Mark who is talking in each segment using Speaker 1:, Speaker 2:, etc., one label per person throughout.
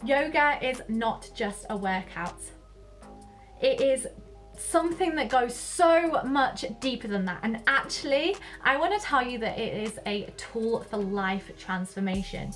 Speaker 1: Yoga is not just a workout. It is something that goes so much deeper than that. And actually, I want to tell you that it is a tool for life transformation.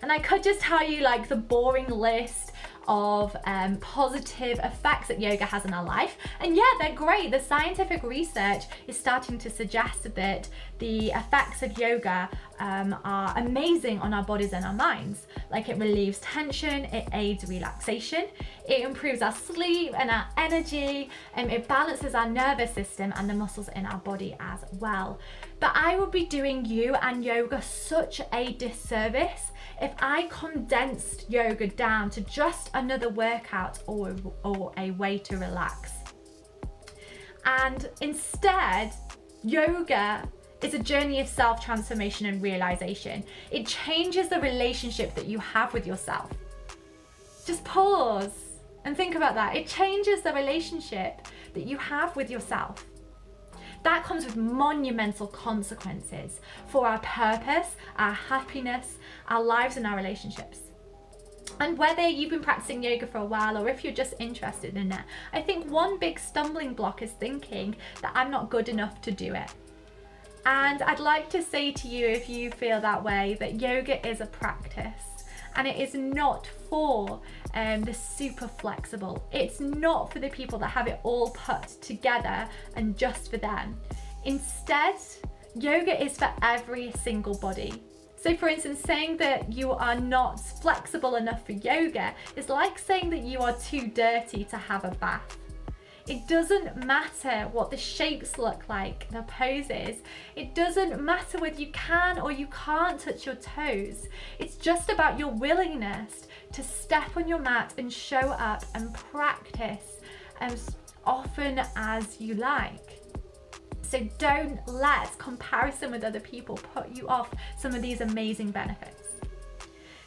Speaker 1: And I could just tell you like the boring list of positive effects that yoga has in our life. And yeah, they're great. The scientific research is starting to suggest that the effects of yoga are amazing on our bodies and our minds. Like it relieves tension, it aids relaxation, it improves our sleep and our energy, and it balances our nervous system and the muscles in our body as well. But I would be doing you and yoga such a disservice if I condensed yoga down to just another workout or a way to relax. And instead, yoga is a journey of self-transformation and realization. It changes the relationship that you have with yourself. Just pause and think about that. It changes the relationship that you have with yourself. That comes with monumental consequences for our purpose, our happiness, our lives and our relationships. And whether you've been practicing yoga for a while or if you're just interested in it, I think one big stumbling block is thinking that I'm not good enough to do it. And I'd like to say to you, if you feel that way, that yoga is a practice and it is not for the super flexible. It's not for the people that have it all put together and just for them. Instead, yoga is for every single body. So for instance, saying that you are not flexible enough for yoga is like saying that you are too dirty to have a bath. It doesn't matter what the shapes look like, the poses. It doesn't matter whether you can or you can't touch your toes. It's just about your willingness to step on your mat and show up and practice as often as you like. So don't let comparison with other people put you off some of these amazing benefits.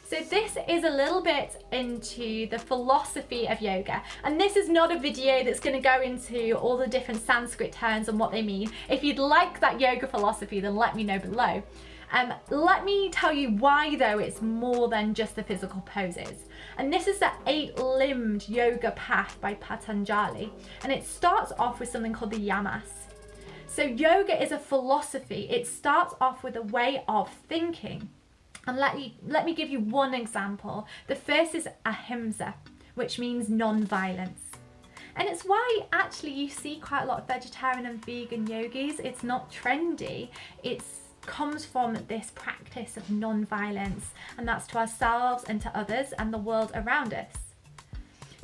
Speaker 1: So this is a little bit into the philosophy of yoga, and this is not a video that's going to go into all the different Sanskrit terms and what they mean. If you'd like that yoga philosophy, then let me know below. Let me tell you why though it's more than just the physical poses. And this is the 8-limbed yoga path by Patanjali, and it starts off with something called the yamas. So yoga is a philosophy. It starts off with a way of thinking. And let me give you one example. The first is ahimsa, which means non-violence. And it's why actually you see quite a lot of vegetarian and vegan yogis. It's not trendy. It comes from this practice of non-violence, and that's to ourselves and to others and the world around us.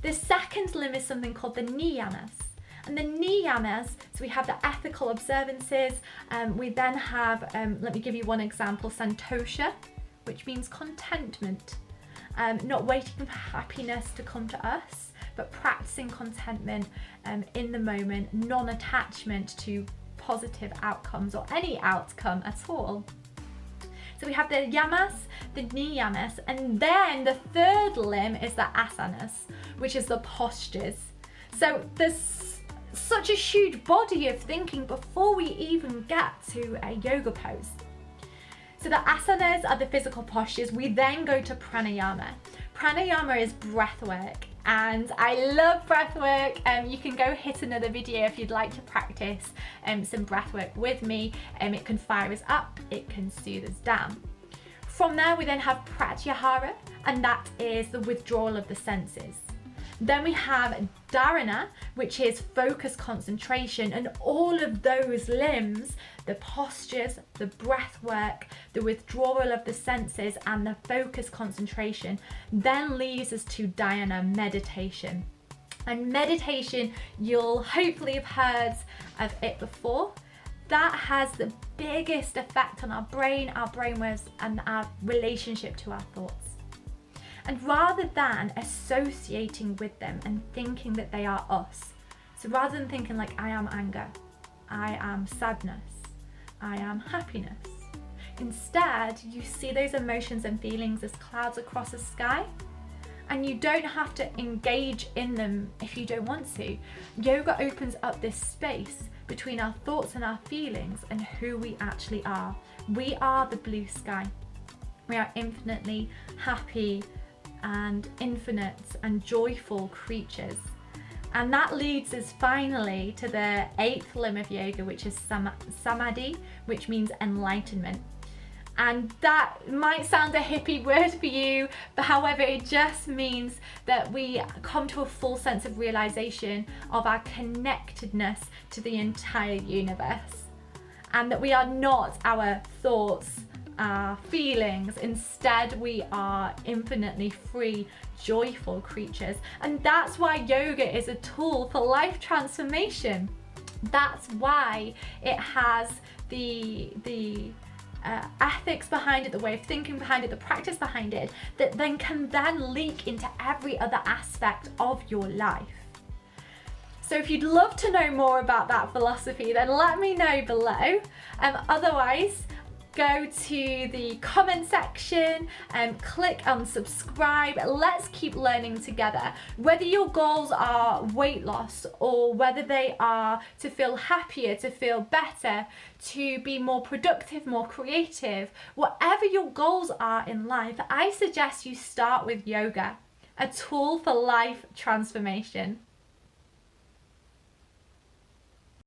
Speaker 1: The second limb is something called the niyamas. And the niyamas, so we have the ethical observances. We then have, let me give you one example, santosha, which means contentment. Not waiting for happiness to come to us, but practicing contentment in the moment, non-attachment to positive outcomes or any outcome at all. So we have the yamas, the niyamas, and then the third limb is the asanas, which is the postures. So there's such a huge body of thinking before we even get to a yoga pose. So the asanas are the physical postures. We then go to pranayama. Pranayama is breath work, and I love breath work. You can go hit another video if you'd like to practice some breath work with me. It can fire us up, it can soothe us down. From there we then have pratyahara, and that is the withdrawal of the senses. Then we have dharana, which is focus, concentration, and all of those limbs, the postures, the breath work, the withdrawal of the senses, and the focus, concentration, then leads us to dhyana, meditation. And meditation, you'll hopefully have heard of it before. That has the biggest effect on our brainwaves, and our relationship to our thoughts. And rather than associating with them and thinking that they are us, so rather than thinking like I am anger, I am sadness, I am happiness, instead you see those emotions and feelings as clouds across the sky, and you don't have to engage in them if you don't want to. Yoga opens up this space between our thoughts and our feelings and who we actually are. We are the blue sky. We are infinitely happy, and infinite and joyful creatures. And that leads us finally to the 8th limb of yoga, which is samadhi, which means enlightenment. And that might sound a hippie word for you, but however, it just means that we come to a full sense of realization of our connectedness to the entire universe, and that we are not our thoughts, our feelings. Instead, we are infinitely free, joyful creatures. And that's why yoga is a tool for life transformation. That's why it has the ethics behind it, the way of thinking behind it, the practice behind it, that then can then leak into every other aspect of your life. So if you'd love to know more about that philosophy, then let me know below. Otherwise, go to the comment section and click on subscribe. Let's keep learning together. Whether your goals are weight loss, or whether they are to feel happier, to feel better, to be more productive, more creative, whatever your goals are in life, I suggest you start with yoga, a tool for life transformation.